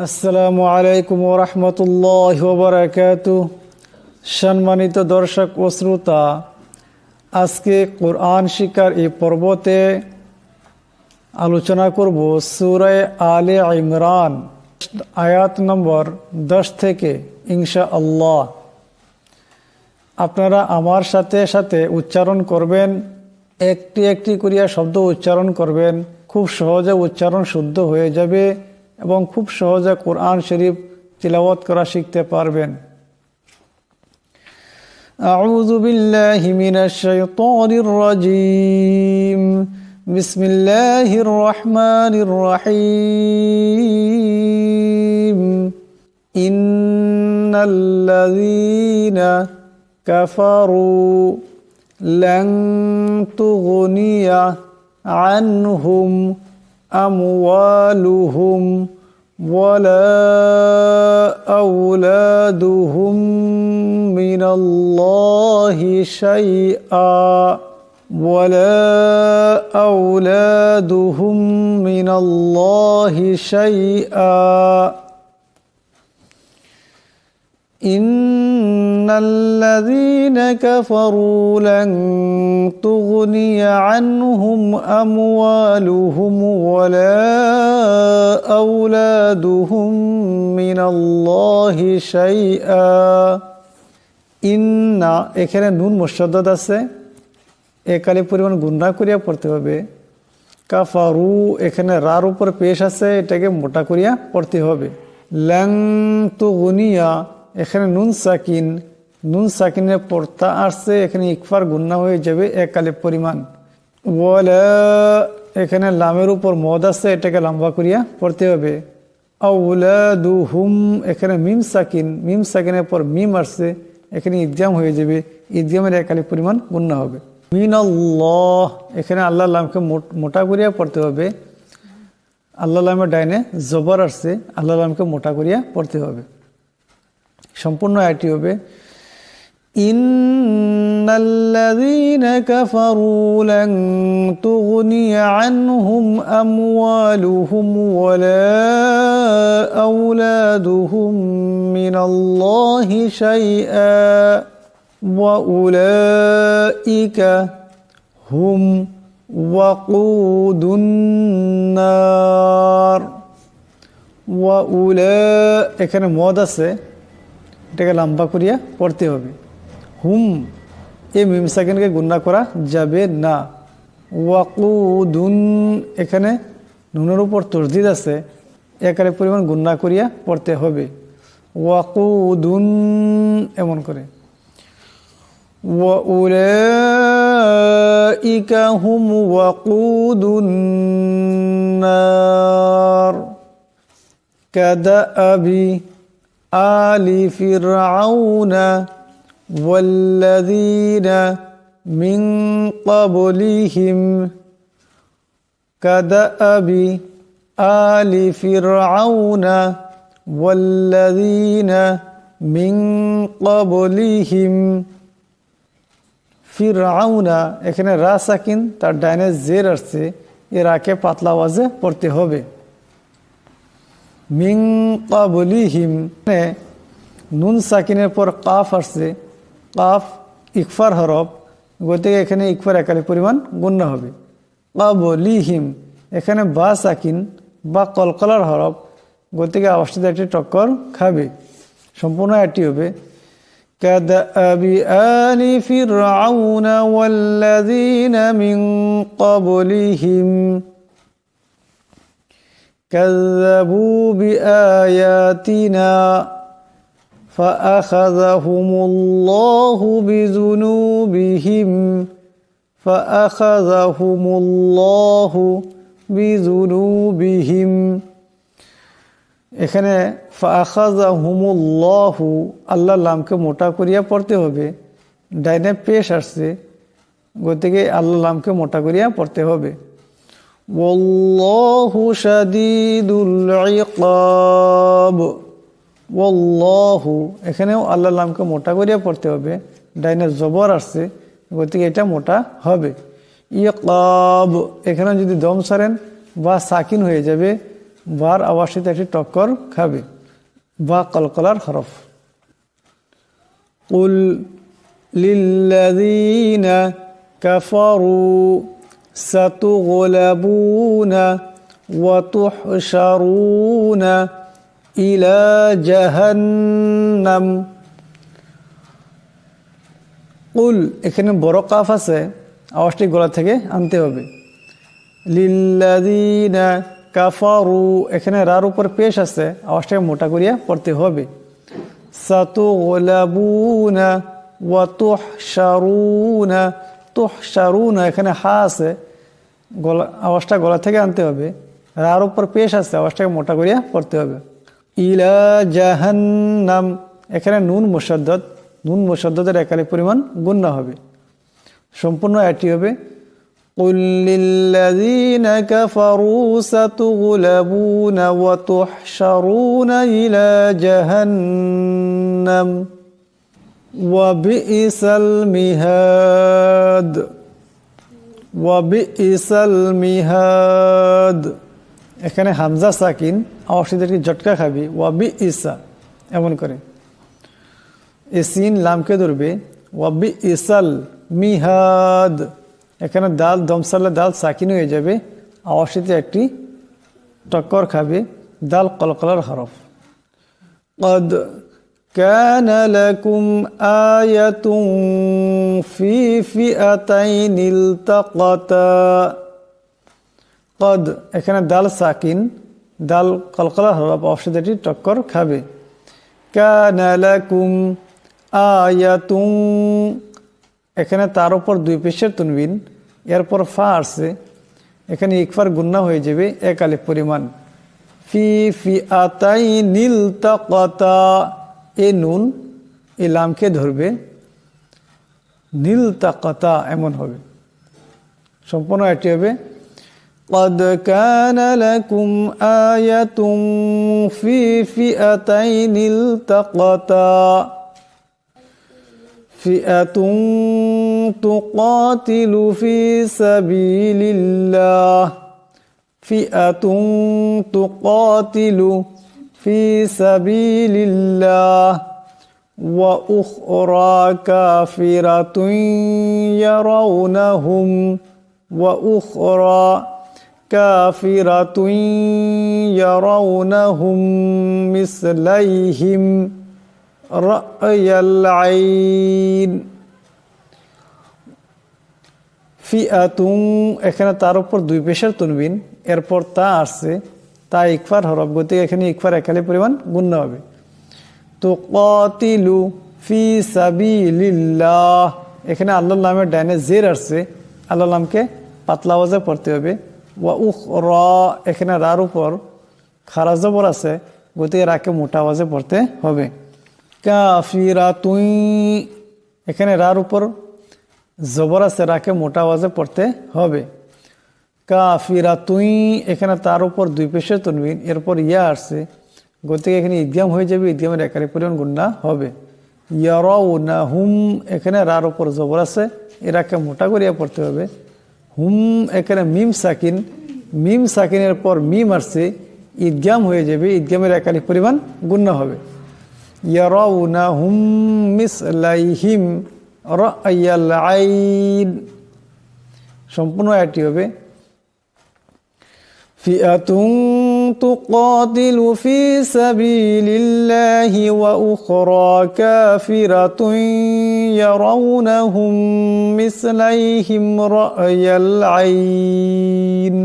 আসসালামু আলাইকুম ওয়া রাহমাতুল্লাহি ওয়া বারাকাতুহু। সম্মানিত দর্শক ও শ্রোতা, আজকে কোরআন শিক্ষার এই পর্বতে আলোচনা করব সূরা আলে ইমরান আয়াত নম্বর 10 থেকে ইনশাআল্লাহ। আপনারা আমার সাথে সাথে উচ্চারণ করবেন, একটি একটি করিয়া শব্দ উচ্চারণ করবেন। খুব সহজে উচ্চারণ শুদ্ধ হয়ে যাবে এবং খুব সহজে কোরআন শরীফ তিলাওয়াত করা শিখতে পারবেন। আউযু বিল্লাহি মিনাশ শাইতানির রাজীম। বিসমিল্লাহির রহমানির রহিম। ইন্নাল্লাযীনা কাফারু লান তুগনিয়া আনহুম আমওয়ালুহুম ওয়ালা আওলাদুহুম মিনাল্লাহি শাইআ ওয়ালা আওলাদুহুম মিনাল্লাহি শাইআ ইন্নাল্লাযীনা কাফারু লান তুগনিয়া আনহুম আমওয়ালুহুম ওয়ালা আওলাদুহুম মিনাল্লাহি শাইআ। ইন্না এখানে নুন মুশাদ্দাদ আছে, একালি পরিমাণ গুণনা করিয়া পড়তে হবে। কাফারু এখানে রার উপর পেশ আছে, এটাকে মোটা করিয়া পড়তে হবে। লান তুগনিয়া এখানে নুন সাকিনের পড়তা আসছে, এখানে ইকফার গুন্না হয়ে যাবে একালে পরিমাণ। ওয়ালা এখানে লামের উপর মদ আছে, এটাকে লম্বা করিয়া পড়তে হবে। আওলাদুহুম এখানে মিম সাকিনের পর মিম আসছে, এখানে ইদগাম হয়ে যাবে, ইদগামের একালে পরিমাণ গুন্না হবে। মিনাল্লাহ এখানে আল্লাহ লামকে মোটা করিয়া পড়তে হবে। আল্লাহ লামের ডাইনে জবর আসছে, আল্লাহ লামকে মোটা করিয়া পড়তে হবে। সম্পূর্ণ আয়াতটি হবে ইন্নাল্লাযীনা কাফারু লান তুগনিয়া আনহুম আমওয়ালুহুম ওয়ালা আওলাদুহুম মিনাল্লাহি শাইআ ওয়া উলাইকা হুম ওয়াকুদুন নার। ওয়া উলা এখানে মদ আছে, এটাকে লম্বা করিয়া পড়তে হবে। হুম এই মিম সাকিনকে গুণনা করা যাবে না। ওয়াকুদুন এখানে নুনের উপর তসদিদ আছে, একারে পরিমাণ গুণনা করিয়া পড়তে হবে। ওয়াকুদুন এমন করে। ওয়াউলাইকা হুম ওয়াকুদুন নার কাদাআবি আলি ফিরআউনা ওয়াল্লাযীনা মিন ক্বাবলিহিম কাদাআবি আলি ফিরআউনা ওয়াল্লাযীনা মিন ক্বাবলিহিম। ফিরআউনা এখানে রা সাকিন, তার ডাইনে জের আসছে, এর আগে পাতলা আওয়াজে পড়তে হবে। মিন ক্বাবলিহিম নুন সাকিনের পর কাফ আসছে, কাফ ইকফার হরফ, গতিকে এখানে ইকফার একালি পরিমাণ গুণনা হবে। ক্বাবলিহিম এখানে বা সাকিন বা কলকলার হরফ, গতিকে আওয়াজটিতে একটি টক্কর খাবে। সম্পূর্ণ এটি হবে কাদাআবি আলি ফিরআউনা ওয়াল্লাযীনা মিন ক্বাবলিহিম কাযযাবু বিআয়াতিনা ফাআখাযাহুমুল্লাহু বিযুনুবিহিম। এখানে ফাআখাযাহুমুল্লাহু আল্লাহ লামকে মোটা করিয়া পড়তে হবে, ডাইনে পেশ আসছে, গতিকে আল্লাহ লামকে মোটা করিয়া পড়তে হবে। ওয়াল্লাহু শাদীদুল ইকাব। ওয়াল্লাহু এখানেও আল্লাহ লামকে মোটা করিয়া পড়তে হবে, ডাইনে জবর আসছে, গতিকে এটা মোটা হবে। ইকাব এখানে যদি দম সারেন বা সাকিন হয়ে যাবে, বার আওয়াজটিতে একটি টক্কর খাবে। বা কলকলার হরফ। কুল লিল্লাযীনা কাফারু সাতুগলাবুনা ওয়া তুহশারুনা ইলা জাহান্নাম। কুল এখানে বড় কাফ আছে, আওয়াজটি গলা থেকে আনতে হবে। লিল্লাযীনা কাফারু এখানে রার উপর পেশ আছে, আওয়াজটাকে মোটা করিয়া পড়তে হবে। সাতুগলাবুনা ওয়া তুহশারুনা, তুহশারুনা এখানে হা আছে, গলা আওয়াজটা গলা থেকে আনতে হবে। রার উপর পেশ আছে, আওয়াজটাকে মোটা করিয়া পড়তে হবে। ইলা জাহান্নাম এখানে নুন মুশাদ্দাদ, নুন মুশাদ্দাদের একালি পরিমাণ গুণনা হবে। সম্পূর্ণ এটি হবে قل للذين كفروا ستغلبون وتحشرون إلى جهنم وبئس المهاد وبئس المهاد এখানে হামজা সাকিন, আওয়াজটিদেরকে ঝটকা খাবি। ওয়াবি ইসা এমন করে এ সিন লামকে ধরবে। ওয়াবি ইসাল মিহাদ এখানে দাল দমসালে দাল সাকিন হয়ে যাবে, আওয়াজটিতে একটি টক্কর খাবে। দাল কলকলার হরফ। قد كان لكم آية في فئتين التقتا। قد এখানে দাল সাকিন, দাল কলকলার হরফ, আওয়াজটিতে একটি টক্কর খাবে। كان لكم آية এখানে তার উপর দুই পেশের তুনবিন, এরপর ফা আসছে, এখানে ইকফার গুন্না হয়ে যাবে এক আলিফ পরিমাণ। ফি ফিআতাইনিল তাকাতা এ নুন এ লামকে ধরবে, নীল তাকাতা এমন হবে। সম্পূর্ণ এটি হবে قد كان لكم آية في فئتين التقتا فئة تقاتل في سبيل الله فئة تقاتل في سبيل الله وأخرى كافرة يرونهم وأخرى كافرة يرونهم مثليهم رأي العين ফিআতুন এখানে তার উপর দুই পেশের তুনবিন, এরপর তা আসছে, তা ইকফার হরফ, গতিকে এখানে ইকফার একালি পরিমাণ গুণনা হবে। তুকাতিলু ফি সাবিলিল্লাহ এখানে আল্লাহর নামের ডাইনে জের আসছে, আল্লাহর নামকে পাতলা আওয়াজে পড়তে হবে। ওয়া উখরা এখানে রার উপর খারা জবর আছে, গতিকে রাকে মোটা আওয়াজে পড়তে হবে। কাফিরাতুন এখানে রার উপর জবর আছে, রাকে মোটা আওয়াজে পড়তে হবে। কাফিরাতুন এখানে তার উপর দুই পেশের তুনবিন, এরপর ইয়া আসছে, গতিকে এখানে ইদগাম হয়ে যাবে, ইদগামের একারি পরিমাণ গুণনা হবে। ইয়ারাউনাহুম এখানে রার উপর জবর আছে, এরাকে মোটা করিয়া পড়তে হবে। হুম এখানে মিম সাকিন, মিম সাকিনের পর মিম আসছে, ইদগাম হয়ে যাবে, ইদগামের একালি পরিমাণ গুণনা হবে। ইয়ারাউনাহুম মিসলাইহিম রা'য়াল আইন। সম্পূর্ণ এটি হবে ফিআতুন তুকাতিলু ফি সাবিলিল্লাহি ওয়া উখরা কাফিরাতুন ইয়ারাউনাহুম মিসলাইহিম রা'য়াল আইন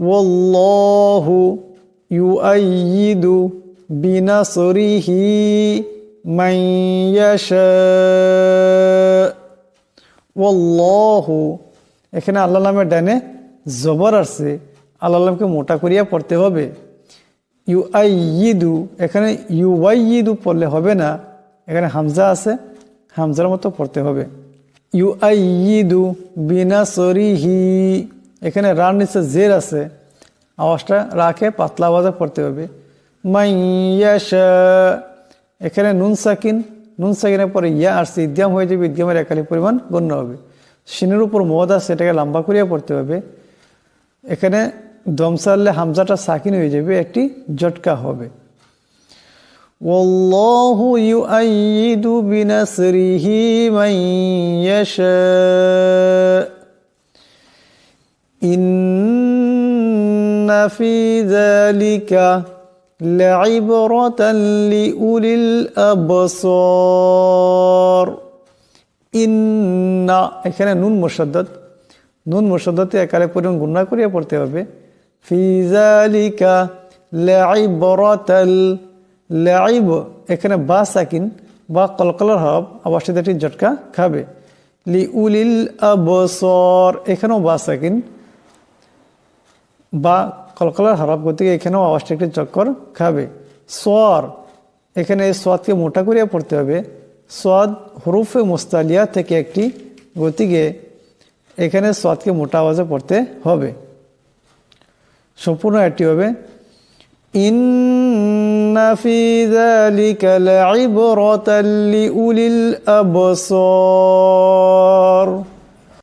ওয়াল্লাহু ইউআইয়িদু বিনাসরিহি মান ইয়াশা। ওয়াল্লাহু এখানে আল্লাহ নামের ডানে জবর আসছে, আল্লাহ নামকে মোটা করিয়া পড়তে হবে। ইউআইয়িদু এখানে ইউওয়াইয়িদু পড়লে হবে না, এখানে হামজা আছে, হামজার মতো পড়তে হবে। ইউআইয়িদু বিনাসরিহি এখানে রার নিচে জের আছে, আওয়াজটা রাখে পাতলা আওয়াজে পড়তে হবে। মান ইয়াশা এখানে নুন সাকিন, নুন সাকিনের পরে ইয়া আসছে, ইদগাম হয়ে যাবে, ইদগামের একালি পরিমাণ গণ্য হবে। সিনের উপর মদ আছে, এটাকে লম্বা করিয়া পড়তে হবে। এখানে দম সারলে হামজাটা সাকিন হয়ে যাবে, একটি জটকা হবে। ওয়াল্লাহু ইউআইয়িদু বিনাসরিহি মান ইয়াশা ইন্না ফি যালিকা লাইবরাতান লিউলিল আবসার। ইন্না, এখানে নুন মুশাদ্দাদ, নুন মুশাদ্দাদে একালে পরিমাণ গুণনা করিয়া পড়তে হবে। ফি যালিকা লাইবরাতাল, লাইব এখানে বা সাকিন বা কলকলার হরফ, আবার সাথে একটি জটকা খাবে। লিউলিল আবসার, এখানেও বা সাকিন বা কলকলার হরফ গতিকে এখানেও আওয়াজটা একটি চক্কর খাবে। সর, এখানে সোয়াদকে মোটা করিয়া পড়তে হবে। সোয়াদ হরুফে মুস্তালিয়া থেকে একটি, গতিকে এখানে সোয়াদকে মোটা আওয়াজে পড়তে হবে। সম্পূর্ণ একটি হবে ইন্না ফি যালিকা লাইবরাতাল লিউলিল আবসার।